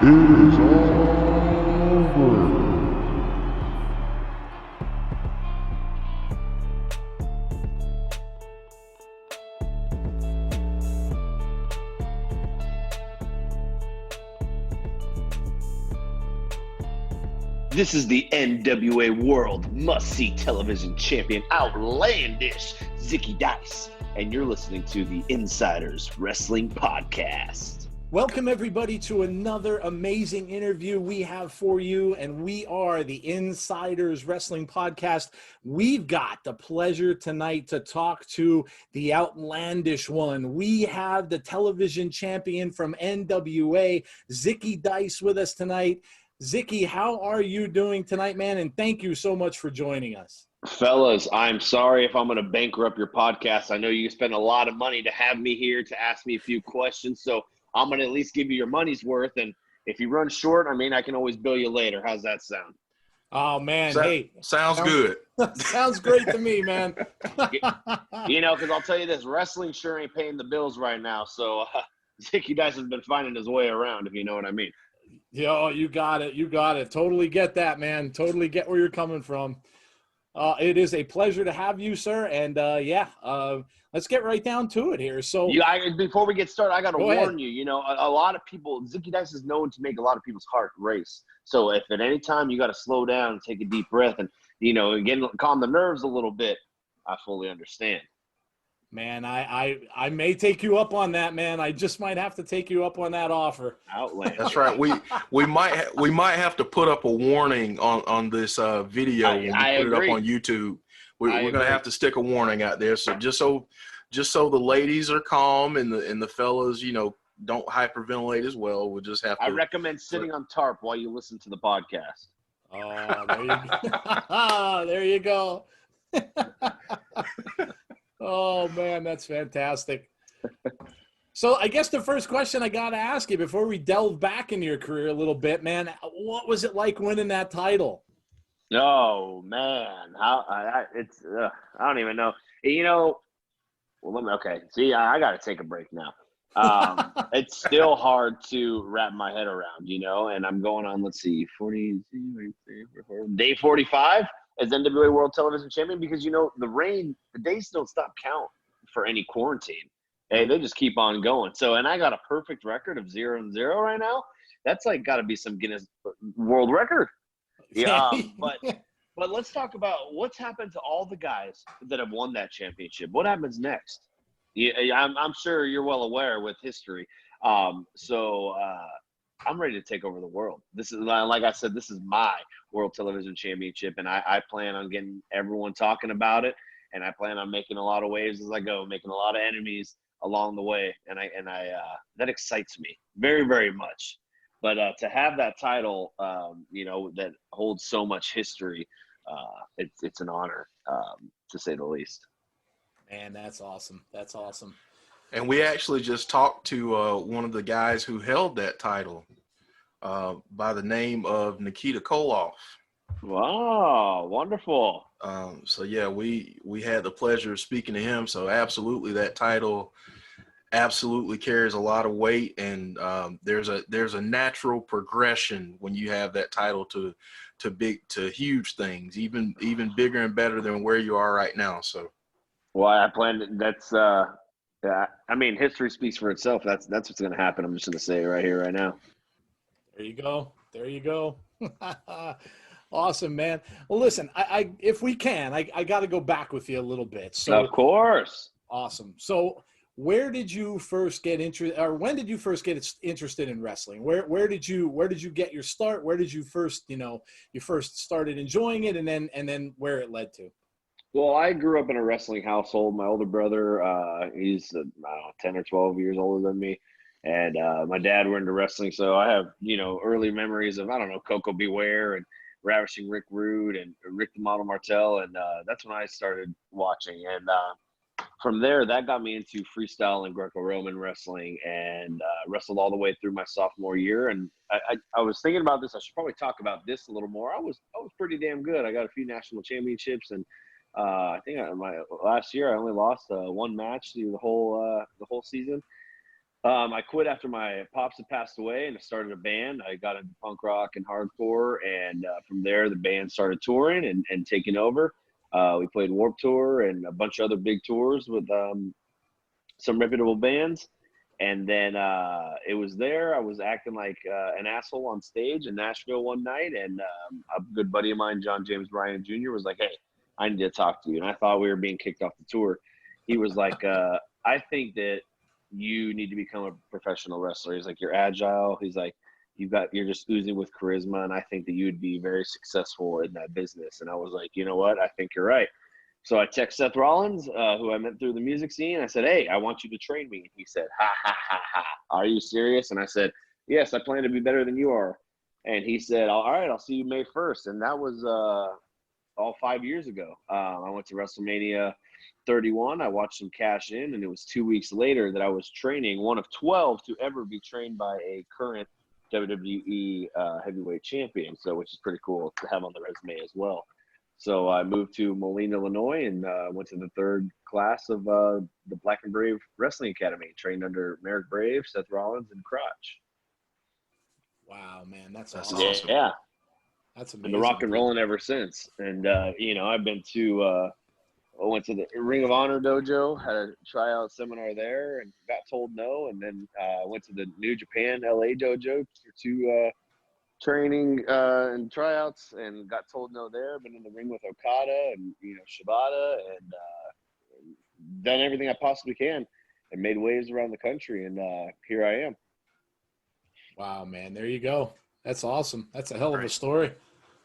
is over. This is the NWA World Must-See Television Champion, Outlandish, Zicky Dice, and you're listening to the Insiders Wrestling Podcast. Welcome, everybody, to another amazing interview we have for you, and we are the Insiders Wrestling Podcast. We've got the pleasure tonight to talk to the Outlandish one. We have the television champion from NWA, Zicky Dice, with us tonight. Zicky, how are you doing tonight, man? And thank you so much for joining us. Fellas, I'm sorry if I'm going to bankrupt your podcast. I know you spend a lot of money to have me here to ask me a few questions, so I'm going to at least give you your money's worth. And if you run short, I can always bill you later. How's that sound? Oh, man. Sounds good. Sounds great to me, man. Because I'll tell you this, wrestling sure ain't paying the bills right now. So Zicky Dice has been finding his way around, if you know what I mean. Yo, you got it. You got it. Totally get that, man. Totally get where you're coming from. It is a pleasure to have you, sir. And, let's get right down to it here. So, before we get started, I got to warn ahead. you, a lot of people, Zicky Dice is known to make a lot of people's heart race. So if at any time you got to slow down and take a deep breath and, again, calm the nerves a little bit, I fully understand. Man, I may take you up on that, man. I just might have to take you up on that offer. Outland. That's right. We might have to put up a warning on this video when we put it up on YouTube. We're going to have to stick a warning out there. So just so the ladies are calm and the fellas, don't hyperventilate as well. We'll just have to. I recommend sitting on tarp while you listen to the podcast. Oh, there you go. There you go. Oh, man, that's fantastic. So I guess the first question I got to ask you before we delve back into your career a little bit, man, what was it like winning that title? Oh, man. I don't even know. Okay. See, I got to take a break now. It's still hard to wrap my head around, and I'm going on, let's see, 40, day 45 as NWA World Television Champion because, the days don't stop count for any quarantine. Hey, they just keep on going. So, and I got a perfect record of 0-0 right now. That's got to be some Guinness World Record. Yeah, but let's talk about what's happened to all the guys that have won that championship. What happens next? Yeah, I'm sure you're well aware with history. So I'm ready to take over the world. This is, like I said, this is my World Television Championship, and I plan on getting everyone talking about it, and I plan on making a lot of waves as I go, making a lot of enemies along the way, and I that excites me very, very much. But to have that title, that holds so much history, it's an honor, to say the least. Man, that's awesome. That's awesome. And we actually just talked to one of the guys who held that title by the name of Nikita Koloff. Wow, wonderful. So, yeah, we had the pleasure of speaking to him. So, absolutely, that title absolutely carries a lot of weight. And there's a natural progression when you have that title to huge things, even bigger and better than where you are right now. So, well, I planned – that's history speaks for itself. That's what's going to happen. I'm just going to say it right here, right now. There you go. There you go. Awesome, man. Well, listen, I if we can, I got to go back with you a little bit. So, of course. Awesome. So where did you first get interested, or when did you first get interested in wrestling? Where did you get your start? Where did you first, you first started enjoying it, and then where it led to? Well, I grew up in a wrestling household. My older brother, he's 10 or 12 years older than me. And my dad were into wrestling. So I have, early memories of, Coco Beware and Ravishing Rick Rude and Rick the Model Martel. And that's when I started watching. And from there, that got me into freestyle and Greco-Roman wrestling, and wrestled all the way through my sophomore year. And I was thinking about this. I should probably talk about this a little more. I was pretty damn good. I got a few national championships, and I think my last year I only lost one match through the whole season. I quit after my pops had passed away, and I started a band. I got into punk rock and hardcore, and from there, the band started touring and taking over. We played Warped Tour and a bunch of other big tours with some reputable bands. And then it was there. I was acting like an asshole on stage in Nashville one night, and a good buddy of mine, John James Bryan Jr., was like, "Hey, I need to talk to you." And I thought we were being kicked off the tour. He was like, "I think that you need to become a professional wrestler." He's like, "You're agile." He's like, you're just oozing with charisma, and I think that you'd be very successful in that business." And I was like, "You know what? I think you're right." So I text Seth Rollins, who I met through the music scene. I said, "Hey, I want you to train me." He said, "Ha, ha, ha, ha. Are you serious?" And I said, "Yes, I plan to be better than you are." And he said, "All right, I'll see you May 1st. And that was all 5 years ago. I went to WrestleMania 31. I watched him cash in, and it was 2 weeks later that I was training, one of 12 to ever be trained by a current WWE heavyweight champion, so which is pretty cool to have on the resume as well. So I moved to Moline, Illinois, and went to the third class of the Black and Brave Wrestling Academy, trained under Merrick Brave, Seth Rollins, and Crotch. Wow, man, that's That's awesome. awesome. Yeah, That's amazing. and the rock and rolling ever since. And I've been to I went to the Ring of Honor dojo, had a tryout seminar there, and got told no. And then went to the New Japan LA dojo for two training and tryouts, and got told no there. Been in the ring with Okada and Shibata, and done everything I possibly can, and made waves around the country. And here I am. Wow, man, there you go. That's awesome. That's a hell of a Right. story.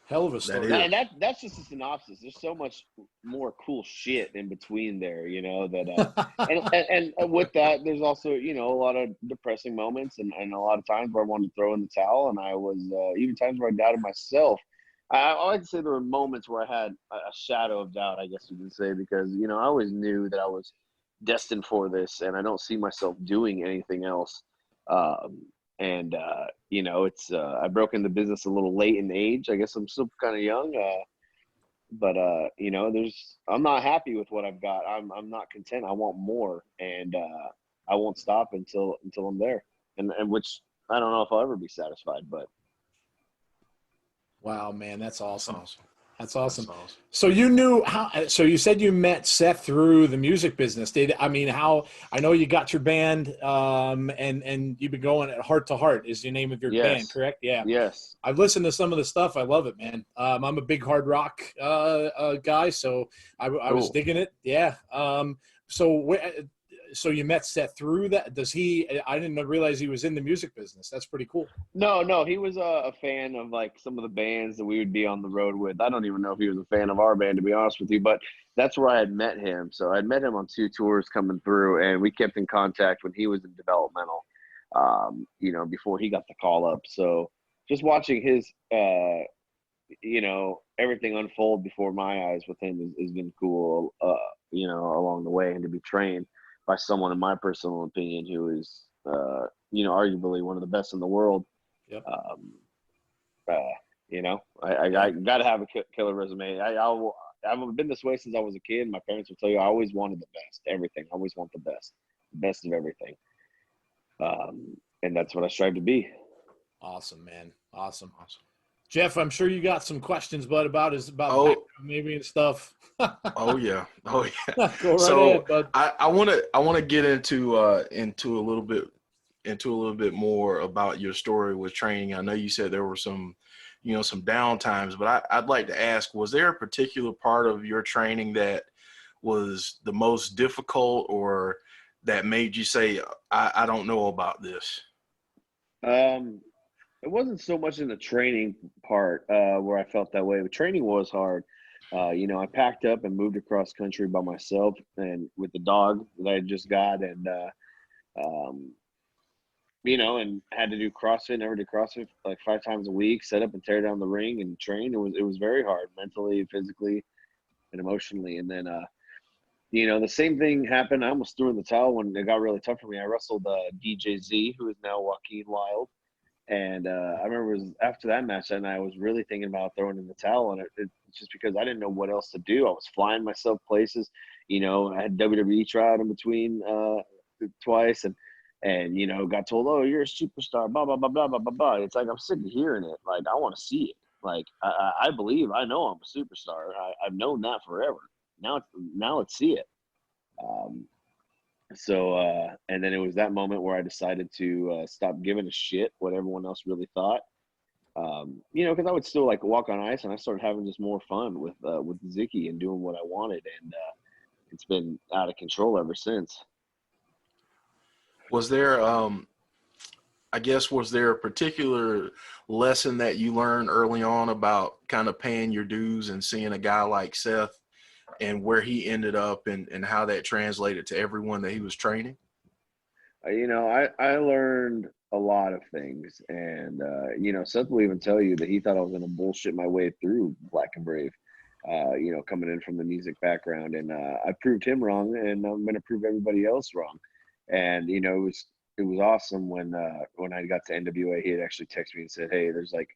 Hell of a story. is. And that's just a synopsis. There's so much more cool shit in between there, that and with that, there's also a lot of depressing moments, and a lot of times where I wanted to throw in the towel, and I was even times where I doubted myself. I like to say there were moments where I had a shadow of doubt, I guess you could say, because I always knew that I was destined for this, and I don't see myself doing anything else. It's I broke into business a little late in age. I guess I'm still kind of young, but I'm not happy with what I've got. I'm not content. I want more, and I won't stop until I'm there. And which I don't know if I'll ever be satisfied, but Wow, man, that's awesome. Awesome. That's awesome. That's awesome. So you knew how? So you said you met Seth through the music business. How? I know you got your band, and you've been going at Heart to Heart is the name of your band, correct? Yeah. Yes. I've listened to some of the stuff. I love it, man. I'm a big hard rock guy, so I was Cool. digging it. Yeah. So you met Seth through that? I didn't realize he was in the music business. That's pretty cool. No, he was a fan of like some of the bands that we would be on the road with. I don't even know if he was a fan of our band, to be honest with you, but that's where I had met him. So I'd met him on 2 tours coming through, and we kept in contact when he was in developmental, before he got the call up. So just watching his, everything unfold before my eyes with him has been cool, along the way, and to be trained by someone, in my personal opinion, who is, arguably one of the best in the world. Yep. I got to have a killer resume. I've been this way since I was a kid. My parents will tell you I always wanted the best, everything. I always want the best of everything. And that's what I strive to be. Awesome, man. Awesome. Jeff, I'm sure you got some questions, bud, about maybe and stuff. Oh yeah. Go right So ahead, bud. I want to get into a little bit more about your story with training. I know you said there were some down times, but I'd like to ask, was there a particular part of your training that was the most difficult, or that made you say, I don't know about this? It wasn't so much in the training part where I felt that way. But training was hard. I packed up and moved across country by myself, and with the dog that I just got, and and had to do CrossFit. Never did CrossFit like 5 times a week. Set up and tear down the ring and train. It was very hard, mentally, physically, and emotionally. And then the same thing happened. I almost threw in the towel when it got really tough for me. I wrestled DJZ, who is now Joaquin Wild. And I remember it was after that match, and I was really thinking about throwing in the towel, and it's just because I didn't know what else to do. I was flying myself places, I had WWE tryout in between twice, and and got told, oh, you're a superstar, blah blah blah blah blah blah blah. It's like I'm sick of hearing it. Like I want to see it. Like I believe, I know I'm a superstar. I've known that forever. Now let's see it. And then it was that moment where I decided to stop giving a shit what everyone else really thought. Because I would still like walk on ice, and I started having just more fun with Zicky and doing what I wanted, and it's been out of control ever since. Was there, was there a particular lesson that you learned early on about kind of paying your dues and seeing a guy like Seth and where he ended up and how that translated to everyone that he was training? I learned a lot of things, and Seth will even tell you that he thought I was going to bullshit my way through Black and Brave, coming in from the music background, and I proved him wrong, and I'm going to prove everybody else wrong. And it was awesome when I got to NWA, he had actually texted me and said, hey, there's like,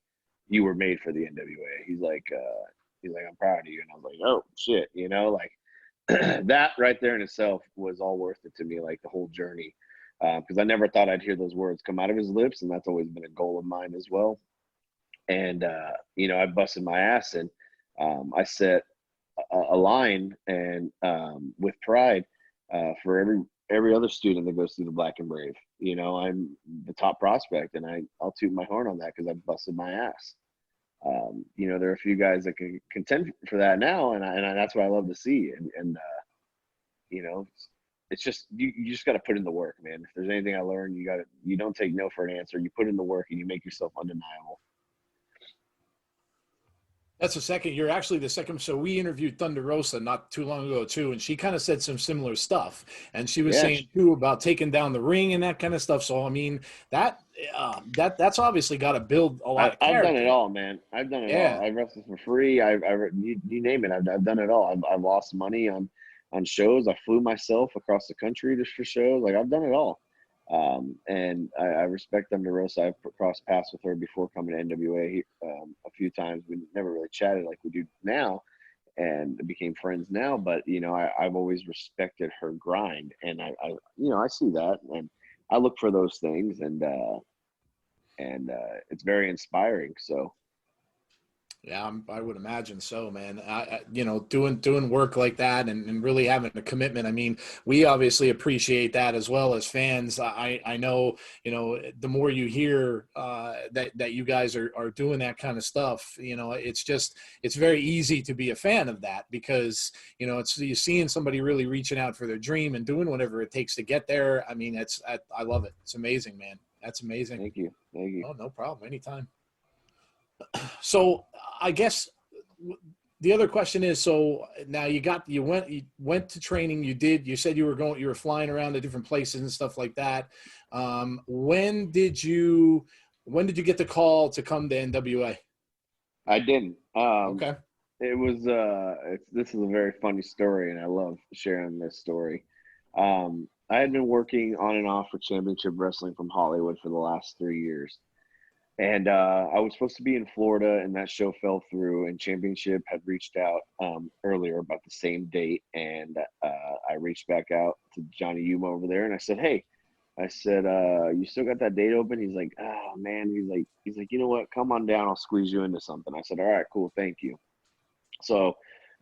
you were made for the NWA. He's like, I'm proud of you. And I was like, oh shit, that right there in itself was all worth it to me, like the whole journey. Because I never thought I'd hear those words come out of his lips, and that's always been a goal of mine as well. And I busted my ass, and I set a line and with pride for every other student that goes through the Black and Brave. I'm the top prospect, and I'll toot my horn on that because I busted my ass. There are a few guys that can contend for that now, and that's what I love to see. And it's just you just got to put in the work, man. If there's anything I learned, you don't take no for an answer. You put in the work, and you make yourself undeniable. That's the second. You're actually the second. So we interviewed Thunder Rosa not too long ago too, and she kind of said some similar stuff. And she was saying too about taking down the ring and that kind of stuff. So I mean that's obviously got to build a lot of character. I've done it all, man. I've done it all. I've wrestled for free. You name it. I've done it all. I've lost money on shows. I flew myself across the country just for shows. Like I've done it all. And I respect Thunder Rosa. I've crossed paths with her before coming to NWA a few times. We never really chatted like we do now, and became friends now. But I've always respected her grind, and I see that, and I look for those things, and it's very inspiring. So. Yeah, I would imagine so, man. Doing work like that and really having a commitment. I mean, we obviously appreciate that as well as fans. I know, the more you hear that you guys are doing that kind of stuff, it's very easy to be a fan of that because, you're seeing somebody really reaching out for their dream and doing whatever it takes to get there. I mean, I love it. It's amazing, man. That's amazing. Thank you. Oh, no problem. Anytime. So I guess the other question is, so now you went to training, you said you were flying around to different places and stuff like that. When did you get the call to come to NWA? I didn't. Okay. It was, this is a very funny story, and I love sharing this story. I had been working on and off for Championship Wrestling from Hollywood for the last 3 years. And I was supposed to be in Florida, and that show fell through, and Championship had reached out earlier about the same date. And I reached back out to Johnny Yuma over there, and I said, hey, you still got that date open? He's like, oh, man. He's like, you know what? Come on down. I'll squeeze you into something. I said, all right, cool. Thank you. So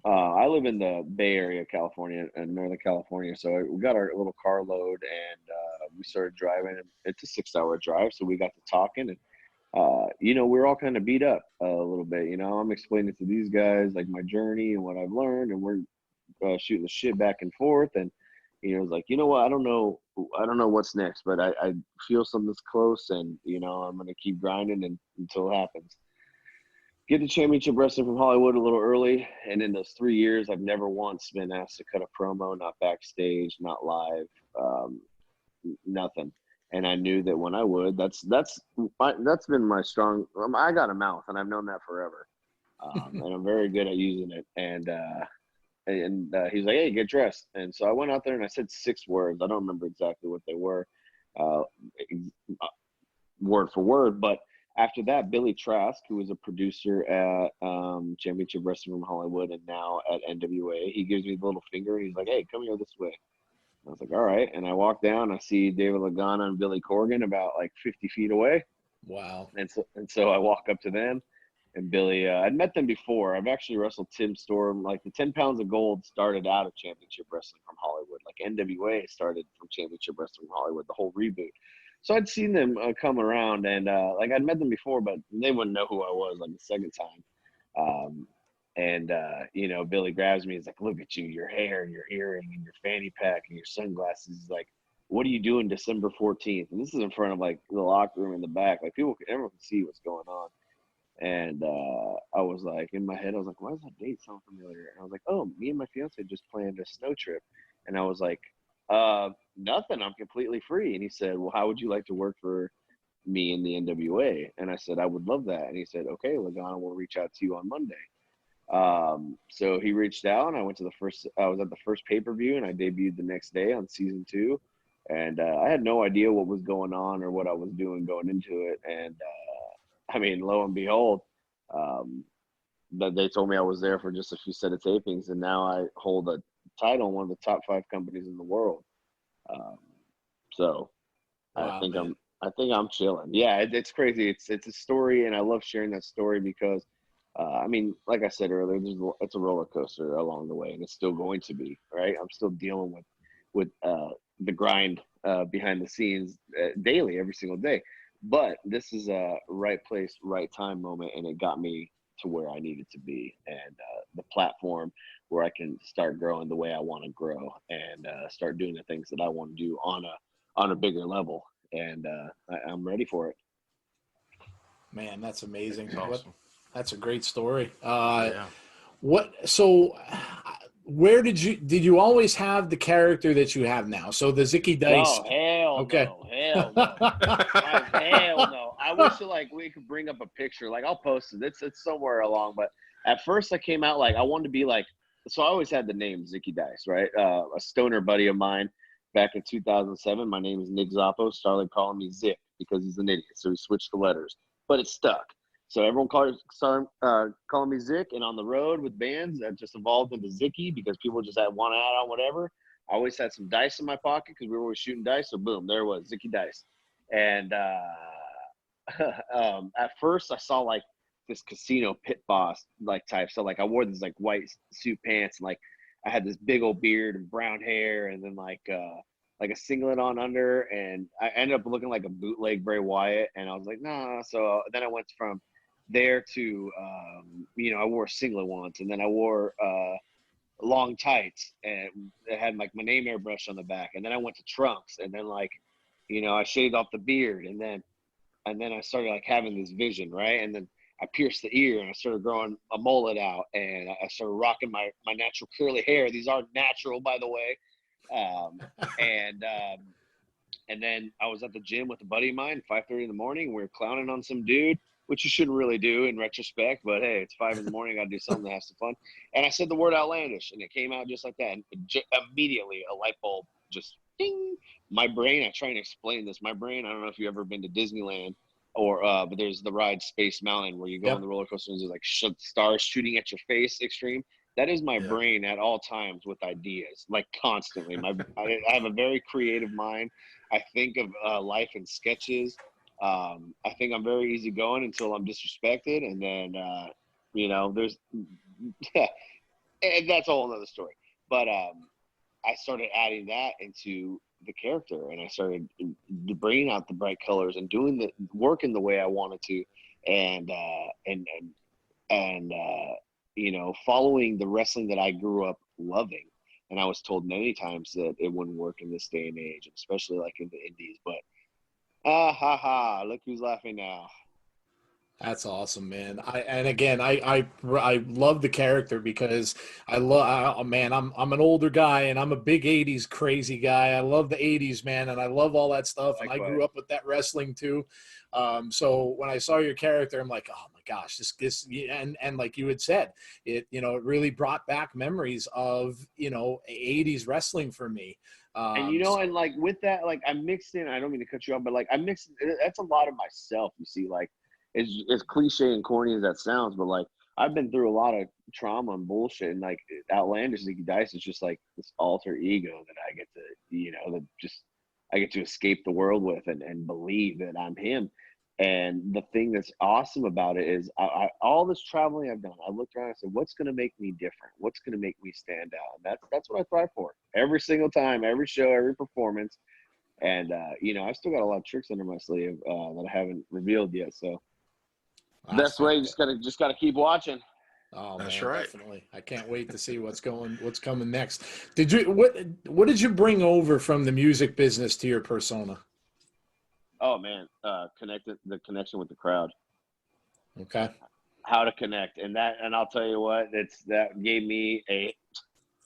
I live in the Bay Area, California, and Northern California. So we got our little carload, and we started driving. It's a 6-hour drive, so we got to talking, and we're all kind of beat up a little bit. I'm explaining to these guys like my journey and what I've learned, and we're shooting the shit back and forth. And it's like, you know what? I don't know what's next, but I feel something's close, and I'm gonna keep grinding until it happens. Get to Championship Wrestling from Hollywood a little early, and in those 3 years, I've never once been asked to cut a promo, not backstage, not live, nothing. And I knew that when I would, that's been my strong. I got a mouth, and I've known that forever, and I'm very good at using it. And he's like, "Hey, get dressed." And so I went out there and I said 6 words. I don't remember exactly what they were, word for word. But after that, Billy Trask, who was a producer at Championship Wrestling from Hollywood and now at NWA, he gives me the little finger, and he's like, "Hey, come here this way." I was like, all right. And I walk down, I see David Lagana and Billy Corgan about like 50 feet away. Wow. And so I walk up to them, and Billy, I'd met them before. I've actually wrestled Tim Storm. Like the 10 pounds of gold started out of Championship Wrestling from Hollywood. Like NWA started from Championship Wrestling from Hollywood, the whole reboot. So I'd seen them come around, and like I'd met them before, but they wouldn't know who I was like the second time. You know, Billy grabs me. He's like, look at you, your hair and your earring and your fanny pack and your sunglasses. He's like, what are you doing December 14th? And this is in front of like the locker room in the back. Like everyone can see what's going on. And I was like, in my head, I was like, why does that date sound familiar? And I was like, oh, me and my fiance just planned a snow trip. And I was like, nothing, I'm completely free. And he said, well, how would you like to work for me in the NWA? And I said, I would love that. And he said, okay, Lagana will reach out to you on Monday. So he reached out, and I was at the first pay-per-view, and I debuted the next day on season 2. And I had no idea what was going on or what I was doing going into it. And I mean, lo and behold, they told me I was there for just a few set of tapings, and now I hold a title in one of the top 5 companies in the world. So Wow, I think I'm chilling. Yeah, it's crazy. It's a story, and I love sharing that story because, I mean, like I said earlier, it's a roller coaster along the way, and it's still going to be, right? I'm still dealing with the grind behind the scenes daily, every single day. But this is a right place, right time moment, and it got me to where I needed to be, and the platform where I can start growing the way I want to grow, and start doing the things that I want to do on a bigger level. And I'm ready for it. Man, that's amazing. That's awesome. That's a great story. Yeah. Where did you always have the character that you have now? So the Zicky Dice. No, hell Okay. no, hell no. Hell no. I wish we could bring up a picture. Like I'll post it. It's somewhere along. But at first I came out like I wanted to be like. So I always had the name Zicky Dice, right? A stoner buddy of mine back in 2007. My name is Nick Zappo. Started calling me Zick because he's an idiot. So he switched the letters, but it stuck. So everyone started calling me Zick, and on the road with bands, that just evolved into Zicky because people just had one add on whatever. I always had some dice in my pocket because we were always shooting dice. So boom, there it was, Zicky Dice. And at first I saw like this casino pit boss like type. So like I wore this like white suit pants, and like I had this big old beard and brown hair, and then like a singlet on under, and I ended up looking like a bootleg Bray Wyatt. And I was like, nah. So then I went from there to I wore a singlet once, and then I wore long tights, and it had like my name airbrushed on the back, and then I went to trunks, and then like I shaved off the beard, and then I started like having this vision, right? And then I pierced the ear, and I started growing a mullet out, and I started rocking my natural curly hair. These aren't natural, by the way. And then I was at the gym with a buddy of mine, 5:30 in the morning. We were clowning on some dude, which you shouldn't really do in retrospect, but hey, it's 5 in the morning. I got to do something to have some fun. And I said the word outlandish, and it came out just like that. And immediately a light bulb just ding. My brain, I try and explain this. My brain, I don't know if you've ever been to Disneyland or, but there's the ride Space Mountain where you go on the roller coaster and there's like stars shooting at your face extreme. That is my brain at all times with ideas, like constantly. I have a very creative mind. I think of life in sketches. I think I'm very easygoing until I'm disrespected, and then there's and that's a whole other story. But I started adding that into the character, and I started bringing out the bright colors and doing the working the way I wanted to, and following the wrestling that I grew up loving. And I was told many times that it wouldn't work in this day and age, especially like in the indies. But look who's laughing now. That's awesome, man. I love the character because I'm an older guy, and I'm a big 80s crazy guy. I love the 80s, man, and I love all that stuff. Likewise. And I grew up with that wrestling too. So when I saw your character, I'm like, oh my gosh, this and like you had said, it really brought back memories of 80s wrestling for me. And like with that, like I mixed in, I don't mean to cut you off, but like that's a lot of myself, you see, like as cliche and corny as that sounds, but like I've been through a lot of trauma and bullshit, and like Outlandish Zicky Dice is just like this alter ego that I get to, that just I get to escape the world with and believe that I'm him. And the thing that's awesome about it is all this traveling I've done, I looked around and said, what's going to make me different? What's going to make me stand out? And that's what I thrive for every single time, every show, every performance. And, I've still got a lot of tricks under my sleeve that I haven't revealed yet. So best way, just gotta keep watching. Oh, That's man, right. definitely. I can't wait to see what's coming next. What did you bring over from the music business to your persona? Oh man, the connection with the crowd. Okay. How to connect, and I'll tell you what, that gave me a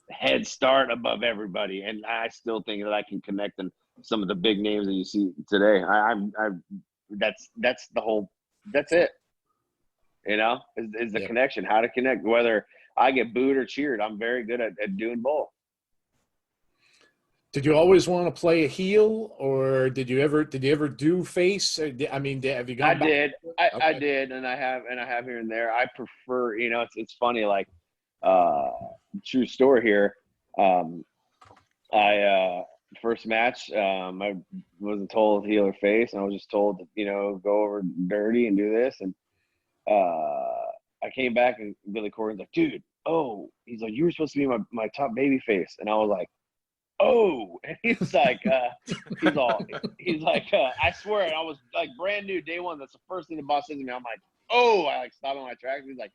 head start above everybody, and I still think that I can connect in some of the big names that you see today. That's it. Is the connection, how to connect, whether I get booed or cheered. I'm very good at doing both. Did you always want to play a heel, or did you ever do face? Have you gone back? I did, and I have here and there. I prefer, it's funny, like true story here. I first match, I wasn't told heel or face, and I was just told to, go over dirty and do this. And I came back, and Billy Corgan's like, dude, he's like, you were supposed to be my top baby face. And I was like, oh, and he's like, I swear, and I was like brand new day one. That's the first thing the boss says to me. I'm like, oh, I like stop in my tracks. He's like,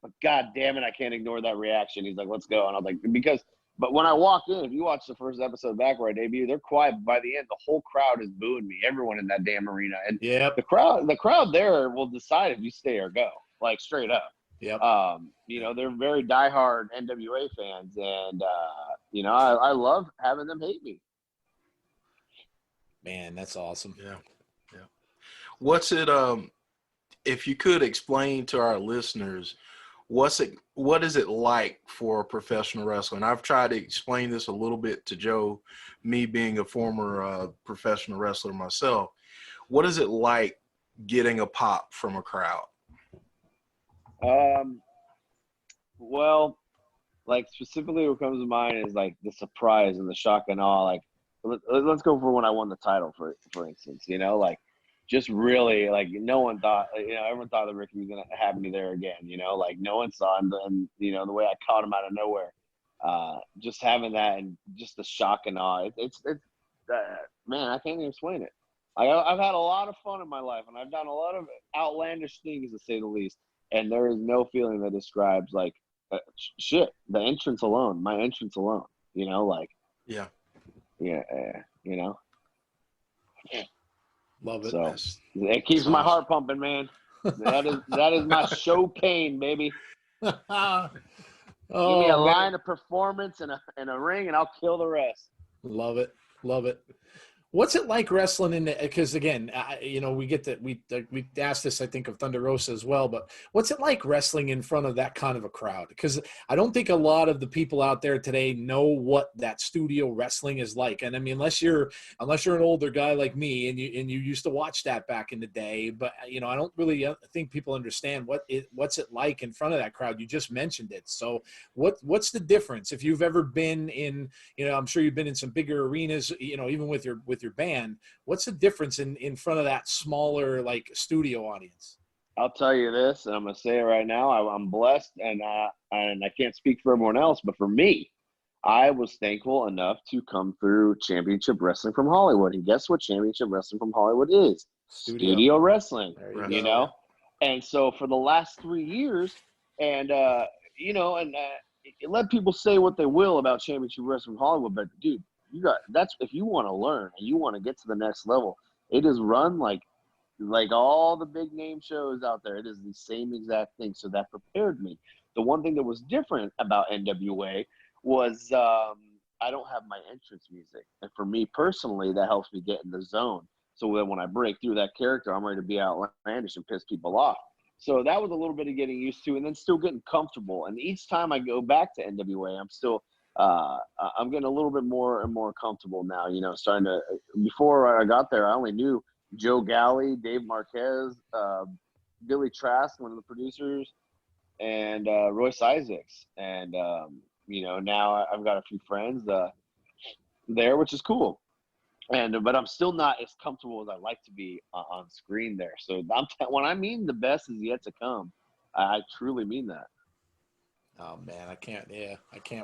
but God damn it, I can't ignore that reaction. He's like, let's go. And I was like, but when I walk in, if you watch the first episode back where I debut, they're quiet. By the end, the whole crowd is booing me. Everyone in that damn arena, and the crowd there will decide if you stay or go, like straight up. Yep. They're very diehard NWA fans, and I love having them hate me. Man, that's awesome. Yeah. What's it? If you could explain to our listeners, what is it like for a professional wrestler? And I've tried to explain this a little bit to Joe, me being a former professional wrestler myself. What is it like getting a pop from a crowd? Well, like specifically what comes to mind is like the surprise and the shock and awe. Like, let's go for when I won the title, for instance, like just really like no one thought, everyone thought that Ricky was going to have me there again, like no one saw him, and the way I caught him out of nowhere, just having that and just the shock and awe. It's man, I can't even explain it. I've had a lot of fun in my life, and I've done a lot of outlandish things, to say the least. And there is no feeling that describes like my entrance alone, Yeah. Love it. So it keeps my heart pumping, man. That is my show pain, baby. Give me a line of performance and a ring, and I'll kill the rest. Love it. What's it like wrestling in the, because again, we asked this, I think, of Thunder Rosa as well, but what's it like wrestling in front of that kind of a crowd? Because I don't think a lot of the people out there today know what that studio wrestling is like. And I mean, unless you're an older guy like me and you used to watch that back in the day, but I don't really think people understand what's it like in front of that crowd. You just mentioned it. So what's the difference? If you've ever been in, I'm sure you've been in some bigger arenas, even with your band, what's the difference in front of that smaller like studio audience? I'll tell you this, and I'm gonna say it right now. I'm blessed, and I can't speak for everyone else, but for me, I was thankful enough to come through Championship Wrestling from Hollywood. And guess what Championship Wrestling from Hollywood is? Studio wrestling. And so for the last 3 years, and let people say what they will about Championship Wrestling from Hollywood, but dude, that's if you want to learn and you want to get to the next level, it is run like all the big name shows out there. It is the same exact thing. So that prepared me. The one thing that was different about NWA was I don't have my entrance music, and for me personally, that helps me get in the zone. So that when I break through that character, I'm ready to be outlandish and piss people off. So that was a little bit of getting used to, and then still getting comfortable. And each time I go back to NWA, I'm getting a little bit more and more comfortable now, starting to, before I got there, I only knew Joe Galley, Dave Marquez, Billy Trask, one of the producers, and Royce Isaacs, and now I've got a few friends there, which is cool. But I'm still not as comfortable as I like to be on screen there. So when I mean the best is yet to come, I truly mean that. Oh man, I can't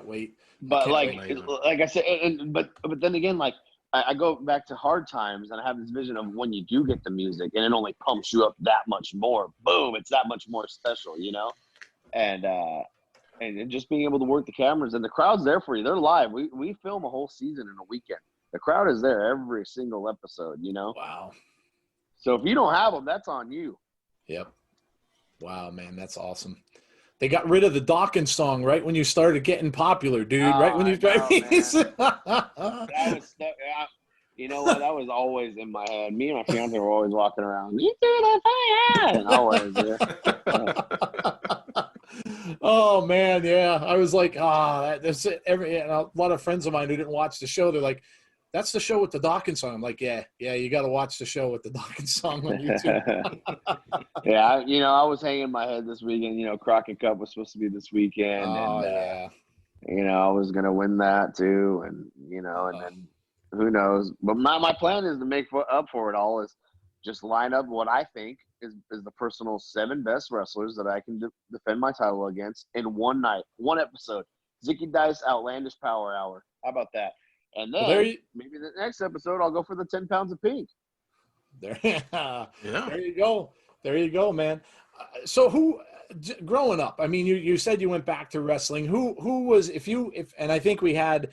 wait. But like I said, but then again, like I go back to Hard Times, and I have this vision of when you do get the music, and it only pumps you up that much more. Boom, it's that much more special, and just being able to work the cameras, and the crowd's there for you. They're live. We film a whole season in a weekend. The crowd is there every single episode, Wow. So if you don't have them, that's on you. Yep. Wow, man, that's awesome. They got rid of the Dawkins song right when you started getting popular, dude. Oh, right when you that was you know what? That was always in my head. Me and my fiance were always walking around. Me too, the fire, and always. Oh man, yeah. I was like, that's it. A lot of friends of mine who didn't watch the show, they're like, "That's the show with the Dawkins song." I'm like, yeah, you got to watch the show with the Dawkins song on YouTube. Yeah, I was hanging my head this weekend. Crockett Cup was supposed to be this weekend, Yeah. I was gonna win that too, and and then who knows? But my plan is to make up for it all. Is just line up what I think is the personal 7 best wrestlers that I can defend my title against in one night, one episode. Zicky Dice Outlandish Power Hour. How about that? And then maybe the next episode I'll go for the 10 pounds of pink. There, Yeah. There you go. There you go, man. So who, growing up, I mean, you said you went back to wrestling. Who was, and I think we had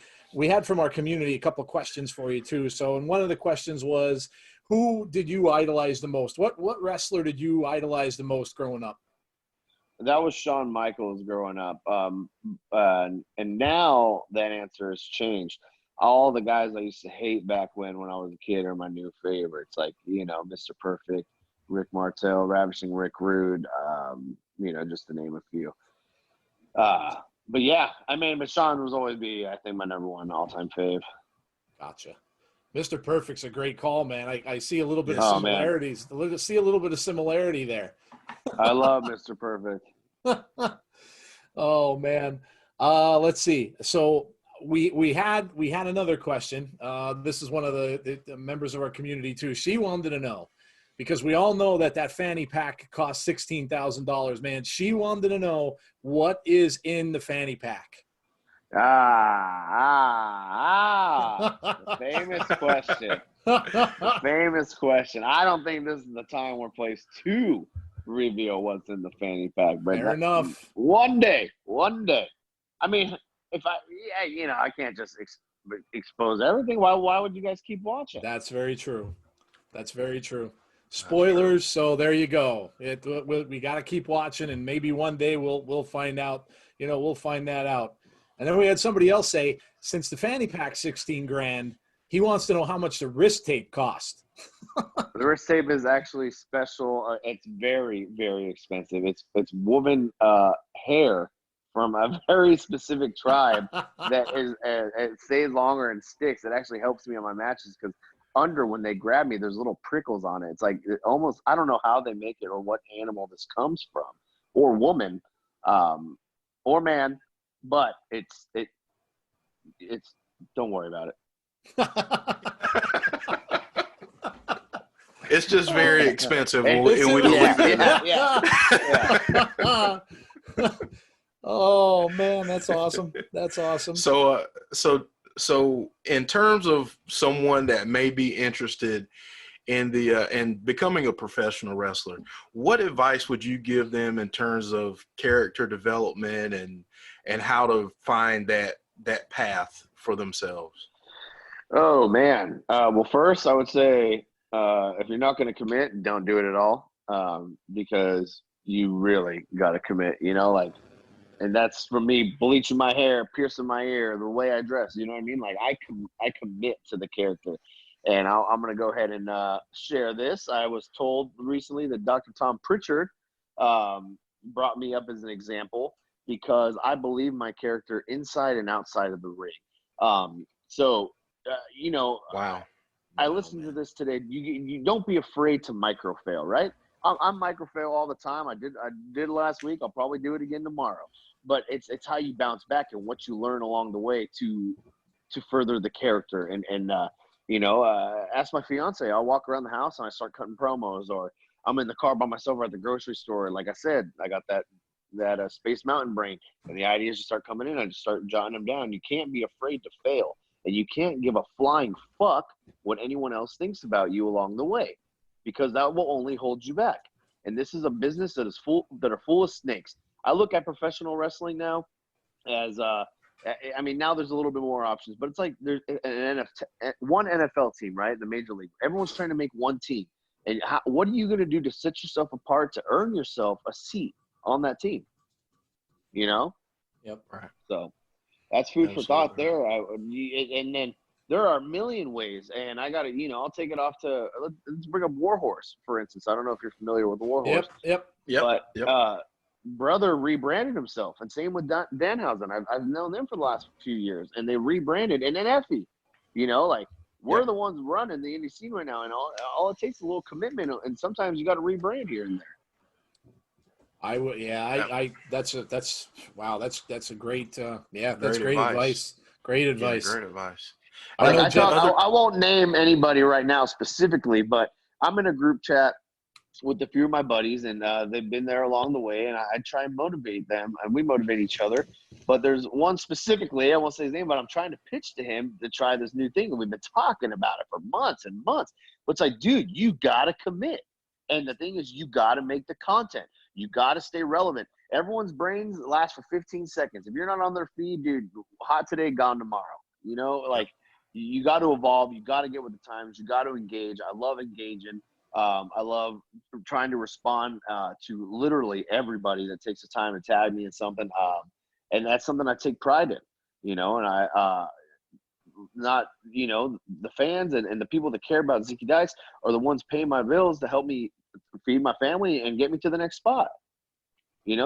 from our community a couple of questions for you too. So, and one of the questions was, who did you idolize the most? What wrestler did you idolize the most growing up? That was Shawn Michaels growing up. And now that answer has changed. All the guys I used to hate back when I was a kid are my new favorites, like, Mr. Perfect, Rick Martel, Ravishing Rick Rude, just to name a few. But yeah, but Shawn was always be, I think, my number one all-time fave. Gotcha. Mr. Perfect's a great call, man. I see a little bit of similarities. See a little bit of similarity there. I love Mr. Perfect. Oh man. Let's see. So we had another question. This is one of the members of our community too. She wanted to know, because we all know that fanny pack costs $16,000, man. She wanted to know what is in the fanny pack. The famous question. The famous question. I don't think this is the time or place to reveal what's in the fanny pack, but fair enough. One day. I mean, I can't just expose everything. Why would you guys keep watching? That's very true. Spoilers. So there you go. We got to keep watching, and maybe one day we'll find out. We'll find that out. And then we had somebody else say, since the fanny pack's $16,000, he wants to know how much the wrist tape cost. The wrist tape is actually special. It's very, very expensive. It's woven hair from a very specific tribe that is it stays longer and sticks. It actually helps me on my matches because when they grab me, there's little prickles on it. It's like almost, I don't know how they make it or what animal this comes from, or woman, or man. But it's don't worry about it. It's just very expensive. Yeah. Oh man, that's awesome. So in terms of someone that may be interested in becoming a professional wrestler, what advice would you give them in terms of character development and how to find that path for themselves? Oh man. Well, first I would say, if you're not going to commit, don't do it at all. Because you really got to commit, and that's for me, bleaching my hair, piercing my ear, the way I dress, you know what I mean? Like I commit to the character. And I'm going to go ahead and share this. I was told recently that Dr. Tom Pritchard brought me up as an example because I believe my character inside and outside of the ring. Wow. I listened to this today. You don't be afraid to micro fail, right? I'm microfail all the time. I did last week. I'll probably do it again tomorrow. But it's how you bounce back and what you learn along the way to further the character. And ask my fiance. I'll walk around the house and I start cutting promos, or I'm in the car by myself or at the grocery store. Like I said, I got that Space Mountain brain, and the ideas just start coming in. I just start jotting them down. You can't be afraid to fail, and you can't give a flying fuck what anyone else thinks about you along the way, because that will only hold you back. And this is a business that are full of snakes. I look at professional wrestling now as now there's a little bit more options, but it's like there's one NFL team, right? The major league. Everyone's trying to make one team. And what are you going to do to set yourself apart to earn yourself a seat on that team? You know? Yep. Right. So that's food for thought there. And then there are a million ways, and I got to, I'll take it off to, let's bring up Warhorse, for instance. I don't know if you're familiar with Warhorse. Yep. But brother rebranded himself, and same with Danhausen. I've known them for the last few years, and they rebranded. And then Effie, we're the ones running the indie scene right now, and all it takes is a little commitment, and sometimes you got to rebrand here and there. I would, that's a great, that's great advice. Great advice. Yeah, great advice. I won't name anybody right now specifically, but I'm in a group chat with a few of my buddies, and they've been there along the way, and I try and motivate them, and we motivate each other. But there's one specifically, I won't say his name, but I'm trying to pitch to him to try this new thing, and we've been talking about it for months and months. But it's like, dude, you got to commit. And the thing is, you got to make the content. You got to stay relevant. Everyone's brains last for 15 seconds. If you're not on their feed, dude, hot today, gone tomorrow. You got to evolve. You got to get with the times. You got to engage. I love engaging. I love trying to respond to literally everybody that takes the time to tag me in something. And that's something I take pride in, and I the fans and the people that care about Zicky Dice are the ones paying my bills to help me feed my family and get me to the next spot.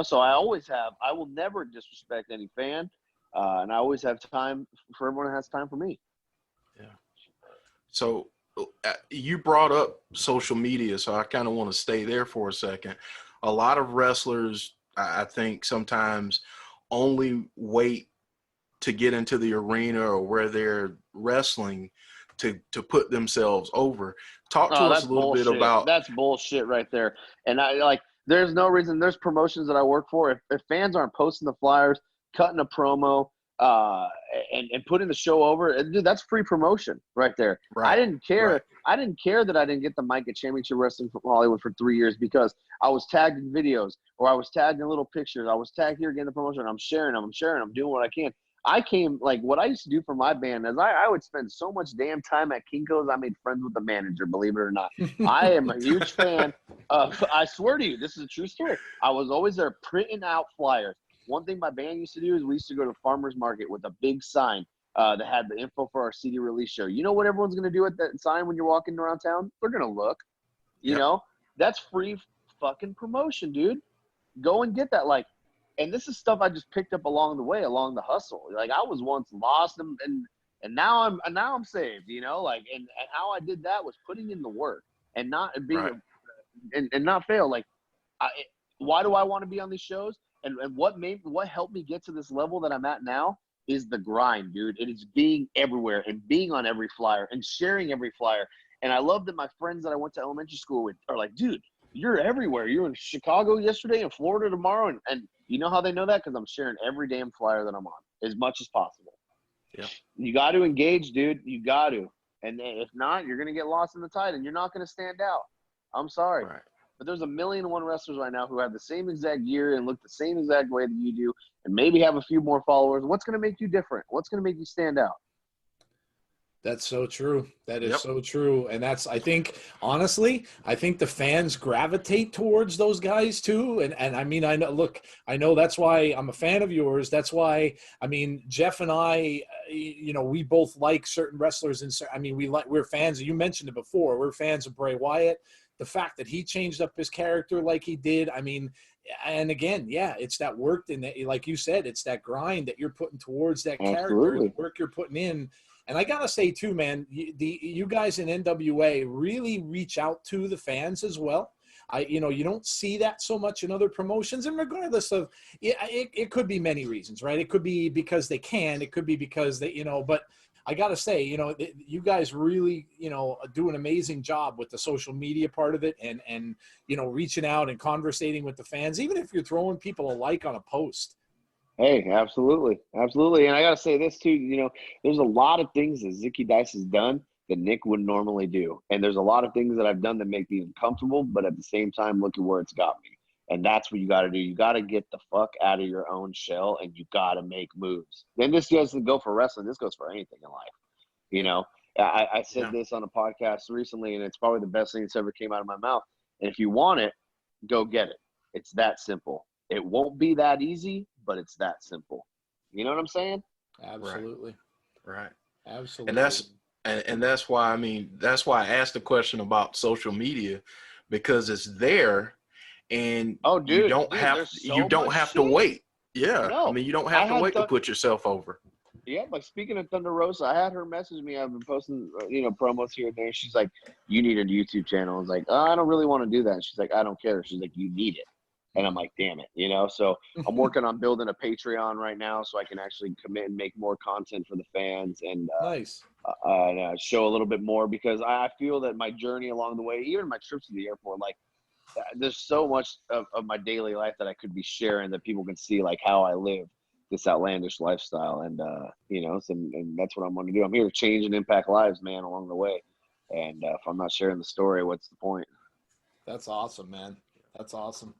So I will never disrespect any fan. And I always have time for everyone that has time for me. Yeah. So you brought up social media, so I kind of want to stay there for a second. A lot of wrestlers, I think, sometimes only wait to get into the arena or where they're wrestling to put themselves over. Talk to us a little bit about. That's bullshit right there. And there's no reason. There's promotions that I work for. If fans aren't posting the flyers, cutting a promo, and putting the show over, dude, that's free promotion right there. Right. I didn't care. Right. I didn't care that I didn't get the mic at Championship Wrestling from Hollywood for 3 years because I was tagged in videos, or I was tagged in little pictures. I was tagged here getting the promotion. I'm sharing. I'm doing what I can. I came, what I used to do for my band is I would spend so much damn time at Kinko's, I made friends with the manager, believe it or not. I am a huge fan of, I swear to you, this is a true story. I was always there printing out flyers. One thing my band used to do is we used to go to farmer's market with a big sign that had the info for our CD release show. You know what everyone's going to do at that sign when you're walking around town? They're going to look. You know? That's free fucking promotion, dude. Go and get that. And this is stuff I just picked up along the way, along the hustle. I was once lost and now I'm saved, and how I did that was putting in the work and not being and not fail. Why do I want to be on these shows? And what helped me get to this level that I'm at now is the grind, dude. It is being everywhere and being on every flyer and sharing every flyer. And I love that my friends that I went to elementary school with are like, dude, you're everywhere. You're in Chicago yesterday and Florida tomorrow. And you know how they know that? Because I'm sharing every damn flyer that I'm on as much as possible. Yeah. You got to engage, dude. You got to. And if not, you're going to get lost in the tide and you're not going to stand out. I'm sorry. Right. But there's 1,000,001 wrestlers right now who have the same exact gear and look the same exact way that you do and maybe have a few more followers. What's going to make you different? What's going to make you stand out? That's so true. That is so true. And that's, I think, honestly, I think the fans gravitate towards those guys too. And I mean, I know that's why I'm a fan of yours. That's why, I mean, Jeff and I, we both like certain wrestlers. And I mean, we're fans. You mentioned it before. We're fans of Bray Wyatt. The fact that he changed up his character like he did, I mean, and again, it's that work, and like you said, it's that grind that you're putting towards that character, the work you're putting in. And I gotta say too, man, you guys in NWA really reach out to the fans as well. You don't see that so much in other promotions. And regardless of, it could be many reasons, right? It could be because they can, it could be because they, but I got to say, you guys really, do an amazing job with the social media part of it and, reaching out and conversating with the fans, even if you're throwing people a like on a post. Hey, absolutely. Absolutely. And I got to say this too, there's a lot of things that Zicky Dice has done that Nick would normally do. And there's a lot of things that I've done that make me uncomfortable, but at the same time, look at where it's got me. And that's what you got to do. You got to get the fuck out of your own shell and you got to make moves. And this doesn't go for wrestling. This goes for anything in life. I said this on a podcast recently, and it's probably the best thing that's ever came out of my mouth. And if you want it, go get it. It's that simple. It won't be that easy, but it's that simple. You know what I'm saying? Absolutely. Right. Absolutely. And that's why, that's why I asked the question about social media, because it's there and you don't have to wait. Yeah. No, you don't have to wait to put yourself over. Yeah, like speaking of Thunder Rosa, I had her message me. I've been posting, promos here and there. She's like, "You need a YouTube channel." I was like, "Oh, I don't really want to do that." And she's like, "I don't care." She's like, "You need it." And I'm like, damn it, So I'm working on building a Patreon right now so I can actually commit and make more content for the fans and nice. Show a little bit more, because I feel that my journey along the way, even my trips to the airport, like there's so much of my daily life that I could be sharing that people can see, like how I live this outlandish lifestyle. And, and that's what I'm going to do. I'm here to change and impact lives, man, along the way. And if I'm not sharing the story, what's the point? That's awesome, man. That's awesome.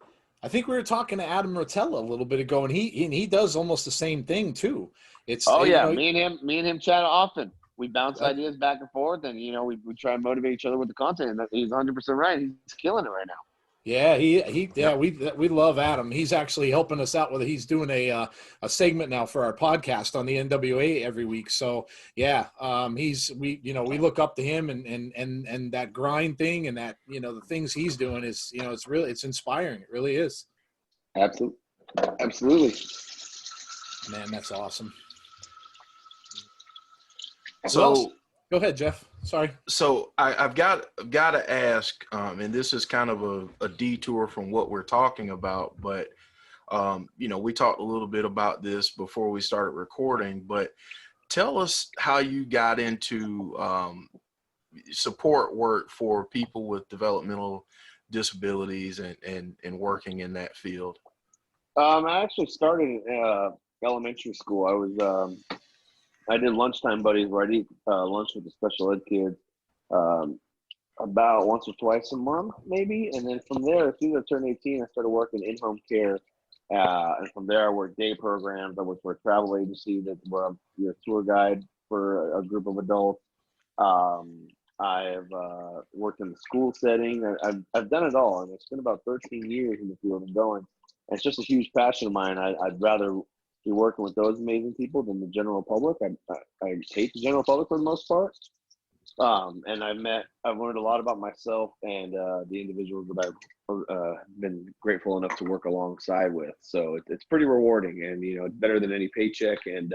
I think we were talking to Adam Rotella a little bit ago, and he does almost the same thing too. It's me and him chat often. We bounce ideas back and forth, and we try and motivate each other with the content. And he's 100% right. He's killing it right now. Yeah, we love Adam. He's actually helping us out with it. He's doing a segment now for our podcast on the NWA every week. So yeah, we look up to him and that grind thing and that the things he's doing is it's inspiring. It really is. Absolutely. Man, that's awesome. So go ahead, Jeff. Sorry. So I've got to ask, and this is kind of a detour from what we're talking about, but we talked a little bit about this before we started recording. But tell us how you got into support work for people with developmental disabilities and working in that field. I actually started in elementary school. I did lunchtime buddies where I'd eat lunch with the special ed kids about once or twice a month, maybe. And then from there, as soon as I turned 18, I started working in-home care. And from there, I worked day programs. I worked for a travel agency where I'm a tour guide for a group of adults. I've worked in the school setting. I've done it all. And it's been about 13 years in the field and going. And it's just a huge passion of mine. I'd rather be working with those amazing people than the general public. I hate the general public for the most part. And I've learned a lot about myself and the individuals that I've been grateful enough to work alongside with. So it's pretty rewarding, and it's better than any paycheck. And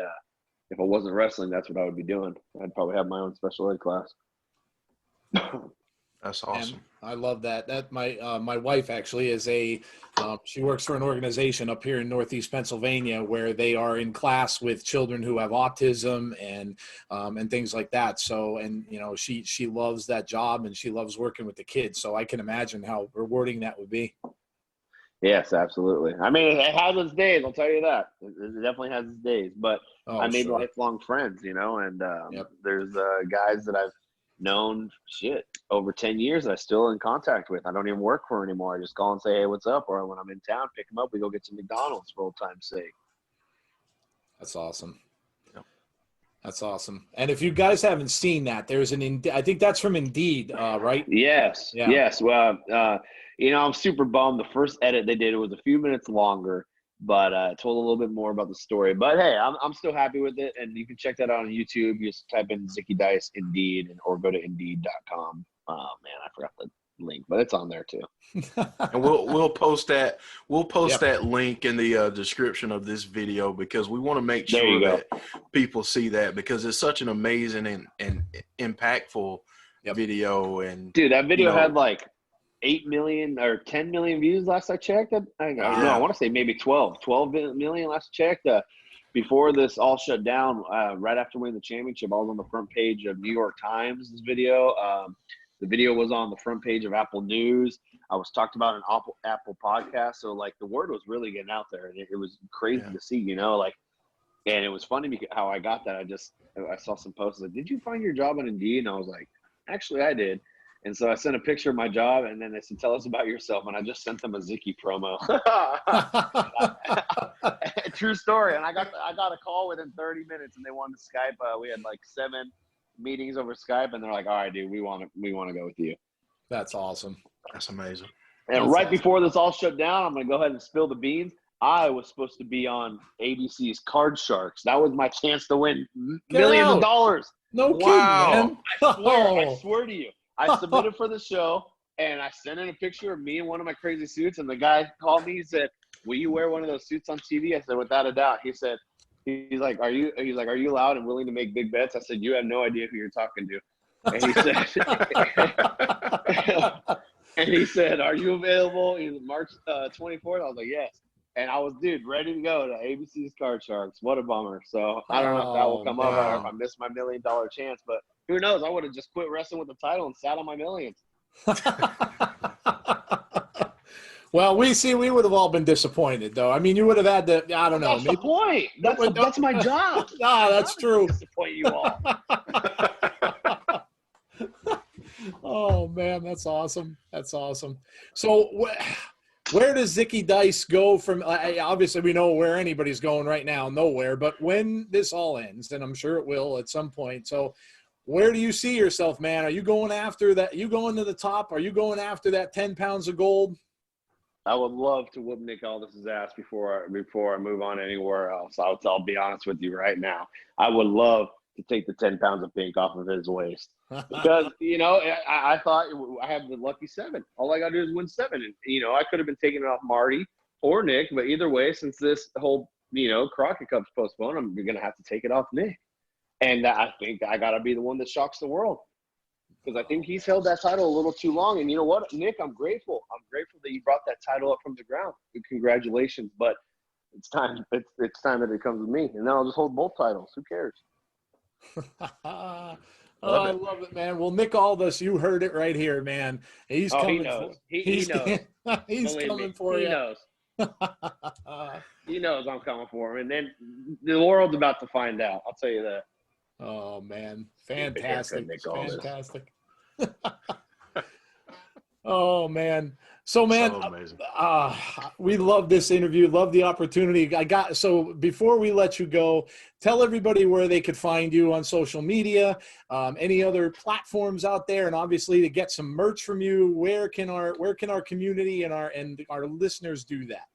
if I wasn't wrestling, that's what I would be doing. I'd probably have my own special ed class. That's awesome. And I love that. That my wife actually is she works for an organization up here in Northeast Pennsylvania where they are in class with children who have autism and things like that. So, and she loves that job and she loves working with the kids. So I can imagine how rewarding that would be. Yes, absolutely. It has its days. I'll tell you that. It definitely has its days. But I made lifelong friends, and there's guys that I've known over 10 years that I'm still in contact with. I don't even work for anymore. I just call and say, hey, what's up? Or when I'm in town, pick them up. We go get some McDonald's for old time's sake. That's awesome. Yep. That's awesome. And if you guys haven't seen that, there's I think that's from Indeed, right? Yes. Yeah. Yes. Well, I'm super bummed. The first edit they did, it was a few minutes longer, but told a little bit more about the story. But hey, I'm still happy with it, and you can check that out on YouTube. You just type in Zicky Dice Indeed, or go to Indeed.com. Oh man, I forgot the link, but it's on there too. And we'll post that. We'll post that link in the description of this video, because we want to make sure that people see that, because it's such an amazing and impactful video. And dude, that video had like 8 million or 10 million views last I checked. No, I want to say maybe 12 million last I checked. Before this all shut down, right after winning the championship, I was on the front page of New York Times video. The video was on the front page of Apple News. I was talked about in Apple podcast. So like the word was really getting out there, and it was crazy to see, you know, like, and it was funny because how I got that. I saw some posts like, did you find your job on Indeed? And I was like, actually I did. And so I sent a picture of my job, and then they said, tell us about yourself. And I just sent them a Zicky promo. True story. And I got a call within 30 minutes, and they wanted to Skype. We had like 7 meetings over Skype, and they're like, all right, dude, we want to go with you. That's awesome. That's amazing. And right before this all shut down, I'm going to go ahead and spill the beans. I was supposed to be on ABC's Card Sharks. That was my chance to win millions of dollars. No kidding, man. I swear to you. I submitted for the show, and I sent in a picture of me in one of my crazy suits, and the guy called me. He said, will you wear one of those suits on TV? I said, without a doubt. He said, he's like, are you allowed and willing to make big bets? I said, you have no idea who you're talking to. And he said, are you available in March 24th? I was like, yes. And I was, dude, ready to go to ABC's Card Sharks. What a bummer. So I don't know if that will come up or if I missed my $1 million chance, but who knows? I would have just quit wrestling with the title and sat on my millions. Well, we would have all been disappointed, though. I mean, you would have had to, I don't know. That's the point. That's my job. That's true. Disappoint you all. Oh, man, that's awesome. That's awesome. So where does Zicky Dice go from? Obviously, we know where anybody's going right now, nowhere. But when this all ends, and I'm sure it will at some point. So where do you see yourself, man? Are you going after that? You going to the top? Are you going after that 10 pounds of gold? I would love to whoop Nick Aldis's ass before I move on anywhere else. I'll be honest with you right now. I would love to take the 10 pounds of pink off of his waist. Because, you know, I thought I have the lucky 7. All I got to do is win 7. And, you know, I could have been taking it off Marty or Nick. But either way, since this whole, you know, Crockett Cup's postponed, I'm going to have to take it off Nick. And I think I got to be the one that shocks the world. Because I think he's held that title a little too long. And you know what, Nick, I'm grateful. I'm grateful that you brought that title up from the ground. Congratulations. But it's time. It's time that it comes with me. And then I'll just hold both titles. Who cares? I love it, man. Well, Nick Aldis, you heard it right here, man. He's coming. He knows. He knows. He's coming for you. He knows. He knows I'm coming for him. And then the world's about to find out. I'll tell you that. Oh, man. Fantastic. Fantastic. Oh, man. So, man, we love this interview. Love the opportunity. So before we let you go, tell everybody where they could find you on social media, any other platforms out there, and obviously to get some merch from you. Where can our community and our listeners do that?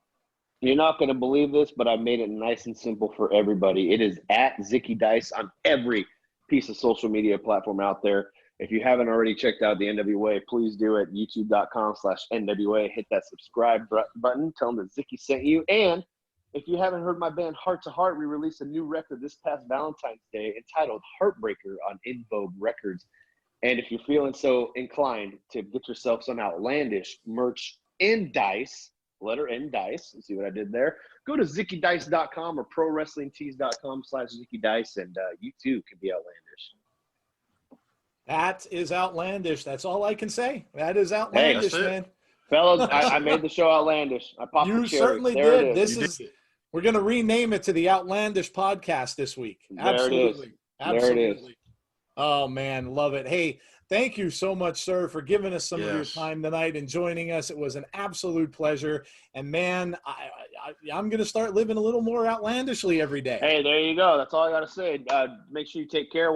You're not going to believe this, but I made it nice and simple for everybody. It is at Zicky Dice on every piece of social media platform out there. If you haven't already checked out the NWA, please do it. YouTube.com/NWA. Hit that subscribe button. Tell them that Zicky sent you. And if you haven't heard my band Heart to Heart, we released a new record this past Valentine's Day entitled Heartbreaker on In Vogue Records. And if you're feeling so inclined to get yourself some Outlandish merch in dice, letter N dice, you see what I did there? Go to ZickyDice.com or ProWrestlingTees.com/ZickyDice, and you too can be Outlandish. That is outlandish. That's all I can say. That is outlandish, man. Fellas, I made the show outlandish. I popped the cherry. You certainly did. We're going to rename it to the Outlandish Podcast this week. Absolutely. Absolutely. Oh, man. Love it. Hey, thank you so much, sir, for giving us some of your time tonight and joining us. It was an absolute pleasure. And, man, I'm going to start living a little more outlandishly every day. Hey, there you go. That's all I got to say. Make sure you take care of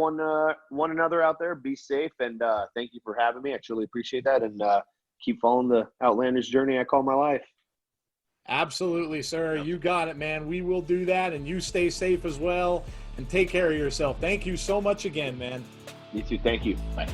one another out there. Be safe. And thank you for having me. I truly appreciate that. And keep following the outlandish journey I call my life. Absolutely, sir. You got it, man. We will do that. And you stay safe as well. And take care of yourself. Thank you so much again, man. You too. Thank you. Bye.